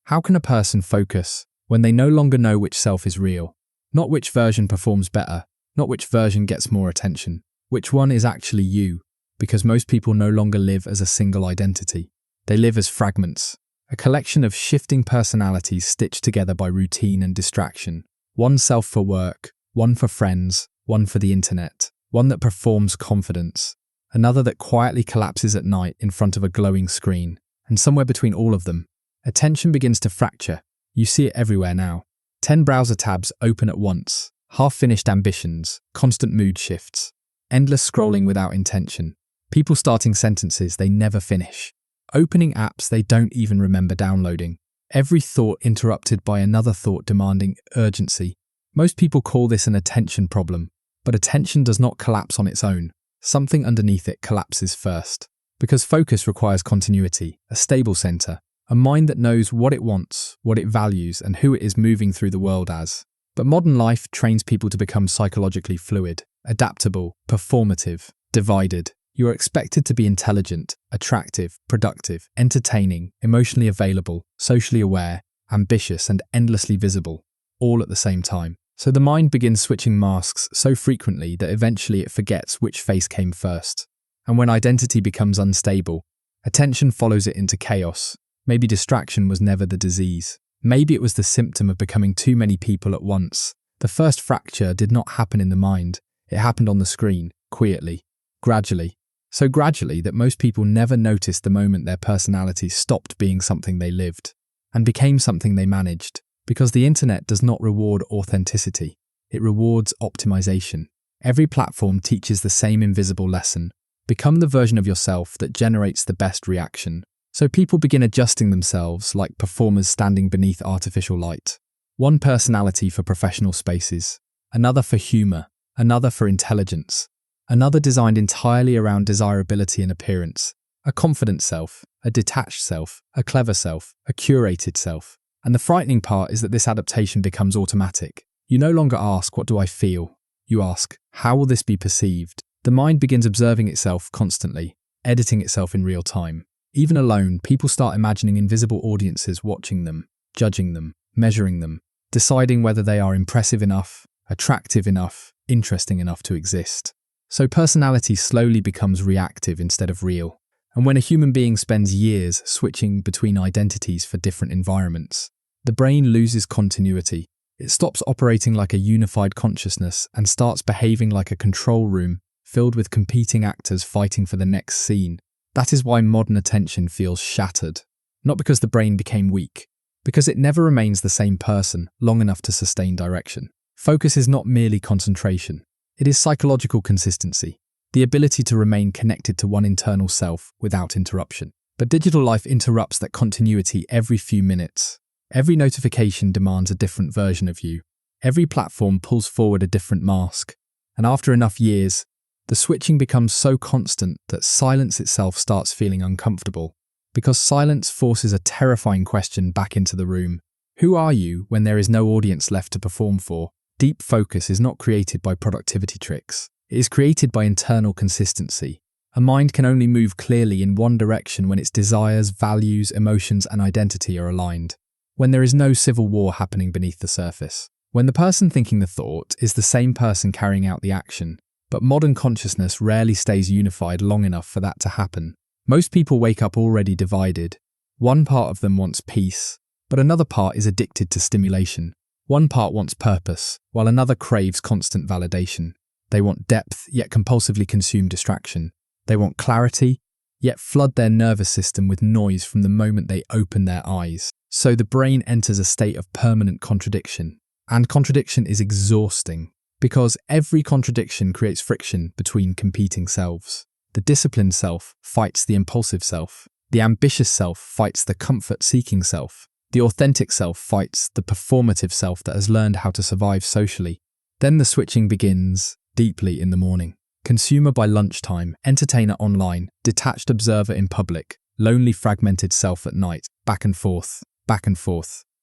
How can a person focus when they no longer know which self is real? Not which version performs better, not which version gets more attention. Which one is actually you? Because most people no longer live as a single identity. They live as fragments, a collection of shifting personalities stitched together by routine and distraction. One self for work, one for friends, one for the internet, one that performs confidence, another that quietly collapses at night in front of a glowing screen. And somewhere between all of them, attention begins to fracture. You see it everywhere now. 10 browser tabs open at once, half-finished ambitions, constant mood shifts, endless scrolling without intention, people starting sentences they never finish, opening apps they don't even remember downloading, every thought interrupted by another thought demanding urgency. Most people call this an attention problem, but attention does not collapse on its own. Something underneath it collapses first. Because focus requires continuity, a stable center, a mind that knows what it wants, what it values, and who it is moving through the world as. But modern life trains people to become psychologically fluid, adaptable, performative, divided. You are expected to be intelligent, attractive, productive, entertaining, emotionally available, socially aware, ambitious, and endlessly visible, all at the same time. So the mind begins switching masks so frequently that eventually it forgets which face came first. And when identity becomes unstable, attention follows it into chaos. Maybe distraction was never the disease. Maybe it was the symptom of becoming too many people at once. The first fracture did not happen in the mind. It happened on the screen, quietly, gradually. So gradually that most people never noticed the moment their personality stopped being something they lived and became something they managed. Because the internet does not reward authenticity. It rewards optimization. Every platform teaches the same invisible lesson. Become the version of yourself that generates the best reaction. So people begin adjusting themselves like performers standing beneath artificial light. One personality for professional spaces, another for humor, another for intelligence, another designed entirely around desirability and appearance. A confident self, a detached self, a clever self, a curated self. And the frightening part is that this adaptation becomes automatic. You no longer ask, what do I feel? You ask, how will this be perceived? The mind begins observing itself constantly, editing itself in real time. Even alone, people start imagining invisible audiences watching them, judging them, measuring them, deciding whether they are impressive enough, attractive enough, interesting enough to exist. So personality slowly becomes reactive instead of real. And when a human being spends years switching between identities for different environments, the brain loses continuity. It stops operating like a unified consciousness and starts behaving like a control room filled with competing actors fighting for the next scene. That is why modern attention feels shattered. Not because the brain became weak, because it never remains the same person long enough to sustain direction. Focus is not merely concentration. It is psychological consistency, the ability to remain connected to one internal self without interruption. But digital life interrupts that continuity every few minutes. Every notification demands a different version of you. Every platform pulls forward a different mask. And after enough years, the switching becomes so constant that silence itself starts feeling uncomfortable. Because silence forces a terrifying question back into the room. Who are you when there is no audience left to perform for? Deep focus is not created by productivity tricks. It is created by internal consistency. A mind can only move clearly in one direction when its desires, values, emotions, and identity are aligned. When there is no civil war happening beneath the surface. When the person thinking the thought is the same person carrying out the action. But modern consciousness rarely stays unified long enough for that to happen. Most people wake up already divided. One part of them wants peace, but another part is addicted to stimulation. One part wants purpose, while another craves constant validation. They want depth, yet compulsively consume distraction. They want clarity, yet flood their nervous system with noise from the moment they open their eyes. So the brain enters a state of permanent contradiction. And contradiction is exhausting, because every contradiction creates friction between competing selves. The disciplined self fights the impulsive self. The ambitious self fights the comfort-seeking self. The authentic self fights the performative self that has learned how to survive socially. Then the switching begins deeply in the morning. Consumer by lunchtime, entertainer online, detached observer in public, lonely fragmented self at night, back and forth,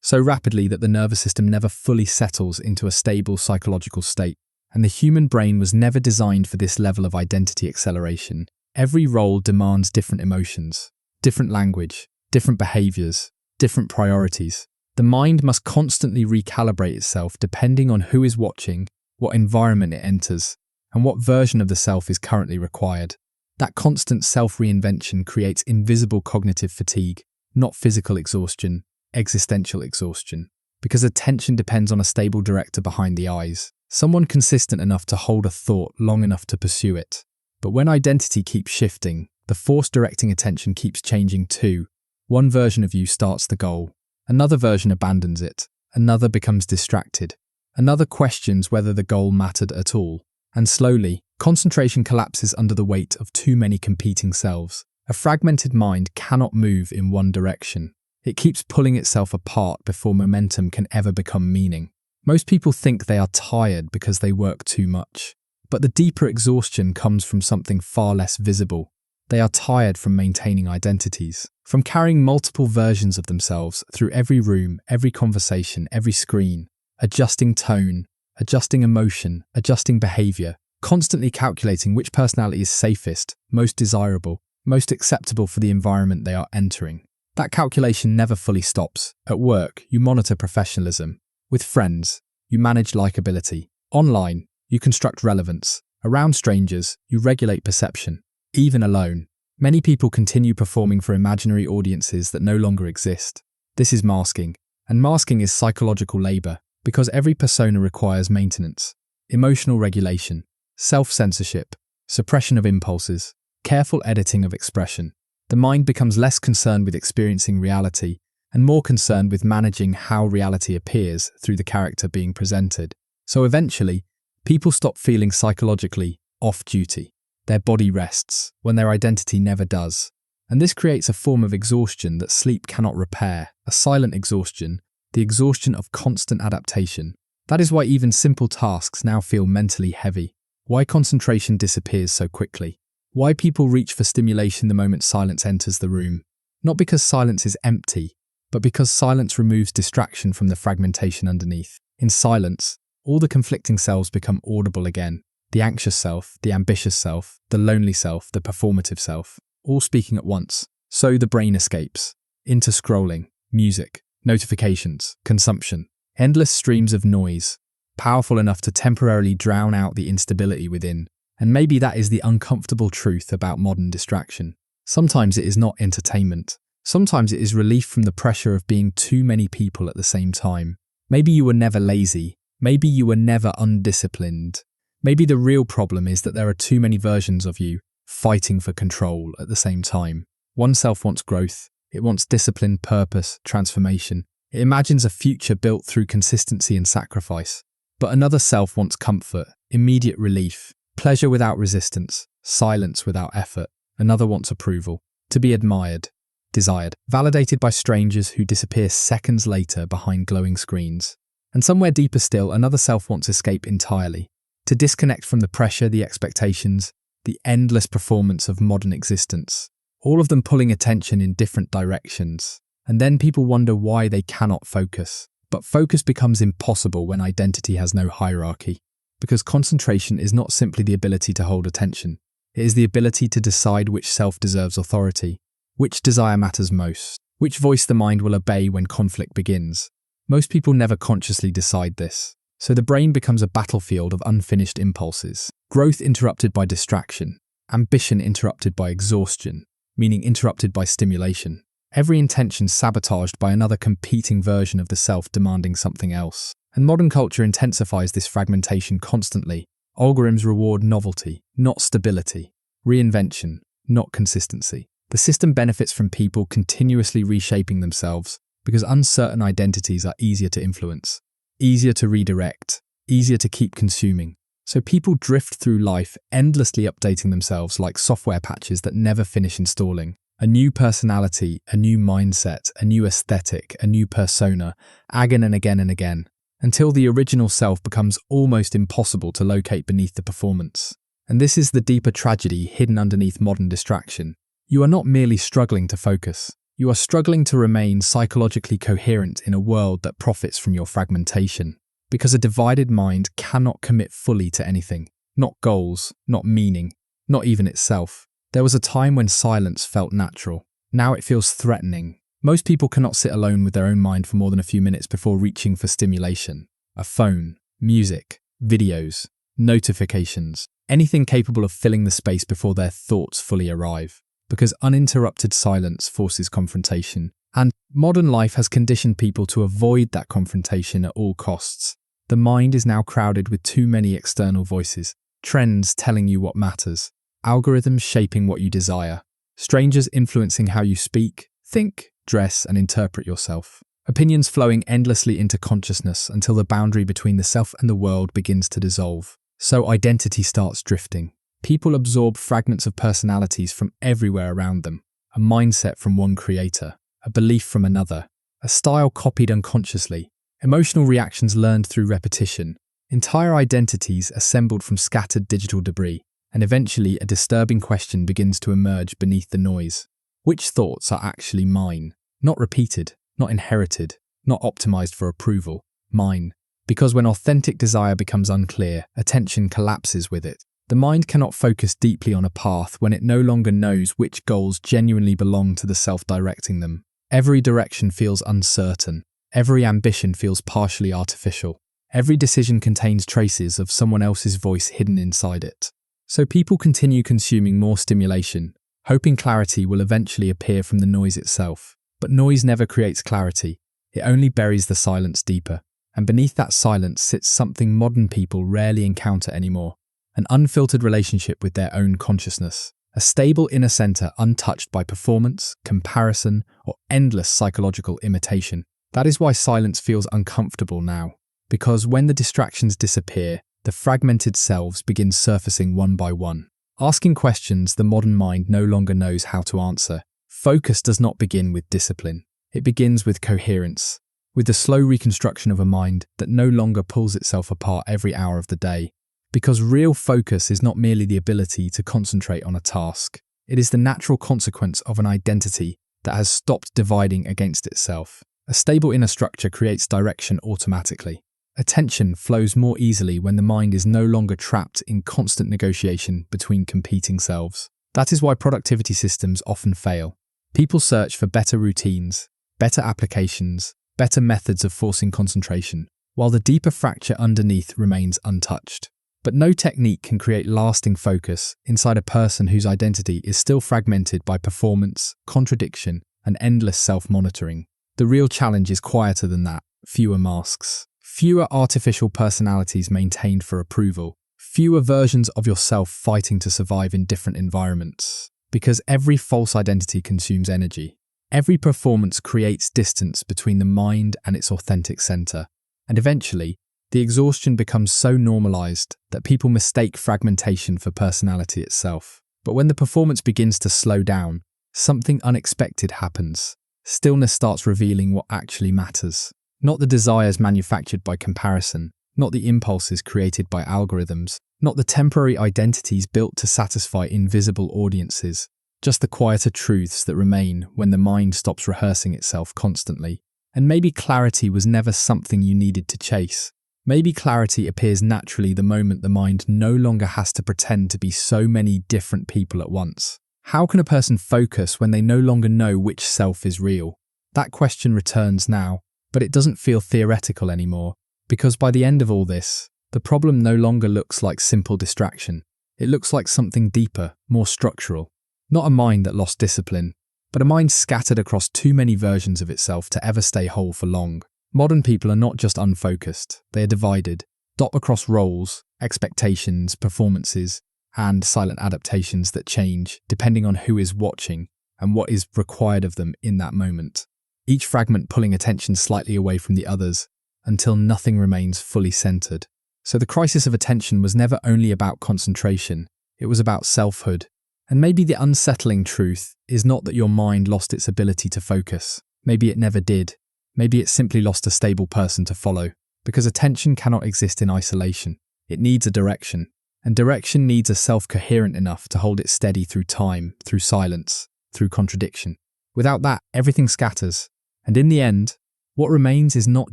so rapidly that the nervous system never fully settles into a stable psychological state. And the human brain was never designed for this level of identity acceleration. Every role demands different emotions, different language, different behaviors, different priorities. The mind must constantly recalibrate itself depending on who is watching, what environment it enters, and what version of the self is currently required. That constant self-reinvention creates invisible cognitive fatigue, not physical exhaustion, existential exhaustion. Because attention depends on a stable director behind the eyes, someone consistent enough to hold a thought long enough to pursue it. But when identity keeps shifting, the force directing attention keeps changing too. One version of you starts the goal, another version abandons it, another becomes distracted, another questions whether the goal mattered at all. And slowly, concentration collapses under the weight of too many competing selves. A fragmented mind cannot move in one direction. It keeps pulling itself apart before momentum can ever become meaning. Most people think they are tired because they work too much. But the deeper exhaustion comes from something far less visible. They are tired from maintaining identities, from carrying multiple versions of themselves through every room, every conversation, every screen, adjusting tone, adjusting emotion, adjusting behavior, constantly calculating which personality is safest, most desirable, most acceptable for the environment they are entering. That calculation never fully stops. At work, you monitor professionalism. With friends, you manage likability. Online, you construct relevance. Around strangers, you regulate perception. Even alone, many people continue performing for imaginary audiences that no longer exist. This is masking, and masking is psychological labor, because every persona requires maintenance, emotional regulation, self-censorship, suppression of impulses, careful editing of expression. The mind becomes less concerned with experiencing reality and more concerned with managing how reality appears through the character being presented. So eventually, people stop feeling psychologically off-duty. Their body rests when their identity never does. And this creates a form of exhaustion that sleep cannot repair, a silent exhaustion, the exhaustion of constant adaptation. That is why even simple tasks now feel mentally heavy. Why concentration disappears so quickly. Why people reach for stimulation the moment silence enters the room. Not because silence is empty, but because silence removes distraction from the fragmentation underneath. In silence, all the conflicting selves become audible again. The anxious self, the ambitious self, the lonely self, the performative self, all speaking at once. So the brain escapes into scrolling, music, notifications, consumption, endless streams of noise, powerful enough to temporarily drown out the instability within. And maybe that is the uncomfortable truth about modern distraction. Sometimes it is not entertainment. Sometimes it is relief from the pressure of being too many people at the same time. Maybe you were never lazy. Maybe you were never undisciplined. Maybe the real problem is that there are too many versions of you fighting for control at the same time. One self wants growth. It wants discipline, purpose, transformation. It imagines a future built through consistency and sacrifice. But another self wants comfort, immediate relief, pleasure without resistance, silence without effort. Another wants approval, to be admired, desired, validated by strangers who disappear seconds later behind glowing screens. And somewhere deeper still, another self wants escape entirely, to disconnect from the pressure, the expectations, the endless performance of modern existence, all of them pulling attention in different directions. And then people wonder why they cannot focus. But focus becomes impossible when identity has no hierarchy. Because concentration is not simply the ability to hold attention. It is the ability to decide which self deserves authority, which desire matters most, which voice the mind will obey when conflict begins. Most people never consciously decide this. So the brain becomes a battlefield of unfinished impulses, growth interrupted by distraction, ambition interrupted by exhaustion, meaning interrupted by stimulation. Every intention sabotaged by another competing version of the self demanding something else. And modern culture intensifies this fragmentation constantly. Algorithms reward novelty, not stability. Reinvention, not consistency. The system benefits from people continuously reshaping themselves because uncertain identities are easier to influence, easier to redirect, easier to keep consuming. So people drift through life endlessly updating themselves like software patches that never finish installing. A new personality, a new mindset, a new aesthetic, a new persona, again and again and again, until the original self becomes almost impossible to locate beneath the performance. And this is the deeper tragedy hidden underneath modern distraction. You are not merely struggling to focus. You are struggling to remain psychologically coherent in a world that profits from your fragmentation. Because a divided mind cannot commit fully to anything. Not goals, not meaning, not even itself. There was a time when silence felt natural. Now it feels threatening. Most people cannot sit alone with their own mind for more than a few minutes before reaching for stimulation. A phone, music, videos, notifications, anything capable of filling the space before their thoughts fully arrive. Because uninterrupted silence forces confrontation, and modern life has conditioned people to avoid that confrontation at all costs. The mind is now crowded with too many external voices, trends telling you what matters, algorithms shaping what you desire, strangers influencing how you speak, think, dress, and interpret yourself. Opinions flowing endlessly into consciousness until the boundary between the self and the world begins to dissolve. So identity starts drifting. People absorb fragments of personalities from everywhere around them. A mindset from one creator, a belief from another, a style copied unconsciously, emotional reactions learned through repetition, entire identities assembled from scattered digital debris, and eventually a disturbing question begins to emerge beneath the noise. Which thoughts are actually mine? Not repeated, not inherited, not optimized for approval. Mine. Because when authentic desire becomes unclear, attention collapses with it. The mind cannot focus deeply on a path when it no longer knows which goals genuinely belong to the self directing them. Every direction feels uncertain. Every ambition feels partially artificial. Every decision contains traces of someone else's voice hidden inside it. So people continue consuming more stimulation, hoping clarity will eventually appear from the noise itself. But noise never creates clarity. It only buries the silence deeper. And beneath that silence sits something modern people rarely encounter anymore. An unfiltered relationship with their own consciousness. A stable inner center untouched by performance, comparison, or endless psychological imitation. That is why silence feels uncomfortable now. Because when the distractions disappear, the fragmented selves begin surfacing one by one. Asking questions the modern mind no longer knows how to answer. Focus does not begin with discipline. It begins with coherence. With the slow reconstruction of a mind that no longer pulls itself apart every hour of the day. Because real focus is not merely the ability to concentrate on a task. It is the natural consequence of an identity that has stopped dividing against itself. A stable inner structure creates direction automatically. Attention flows more easily when the mind is no longer trapped in constant negotiation between competing selves. That is why productivity systems often fail. People search for better routines, better applications, better methods of forcing concentration, while the deeper fracture underneath remains untouched. But no technique can create lasting focus inside a person whose identity is still fragmented by performance, contradiction, and endless self-monitoring. The real challenge is quieter than that: fewer masks. Fewer artificial personalities maintained for approval. Fewer versions of yourself fighting to survive in different environments. Because every false identity consumes energy. Every performance creates distance between the mind and its authentic center. And eventually, the exhaustion becomes so normalized that people mistake fragmentation for personality itself. But when the performance begins to slow down, something unexpected happens. Stillness starts revealing what actually matters. Not the desires manufactured by comparison, not the impulses created by algorithms, not the temporary identities built to satisfy invisible audiences, just the quieter truths that remain when the mind stops rehearsing itself constantly. And maybe clarity was never something you needed to chase. Maybe clarity appears naturally the moment the mind no longer has to pretend to be so many different people at once. How can a person focus when they no longer know which self is real? That question returns now, but it doesn't feel theoretical anymore, because by the end of all this, the problem no longer looks like simple distraction. It looks like something deeper, more structural. Not a mind that lost discipline, but a mind scattered across too many versions of itself to ever stay whole for long. Modern people are not just unfocused, they are divided, dot across roles, expectations, performances, and silent adaptations that change depending on who is watching and what is required of them in that moment. Each fragment pulling attention slightly away from the others until nothing remains fully centered. So the crisis of attention was never only about concentration, it was about selfhood. And maybe the unsettling truth is not that your mind lost its ability to focus. Maybe it never did. Maybe it simply lost a stable person to follow. Because attention cannot exist in isolation. It needs a direction. And direction needs a self coherent enough to hold it steady through time, through silence, through contradiction. Without that, everything scatters. And in the end, what remains is not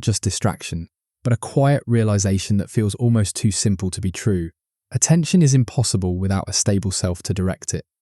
just distraction, but a quiet realization that feels almost too simple to be true. Attention is impossible without a stable self to direct it.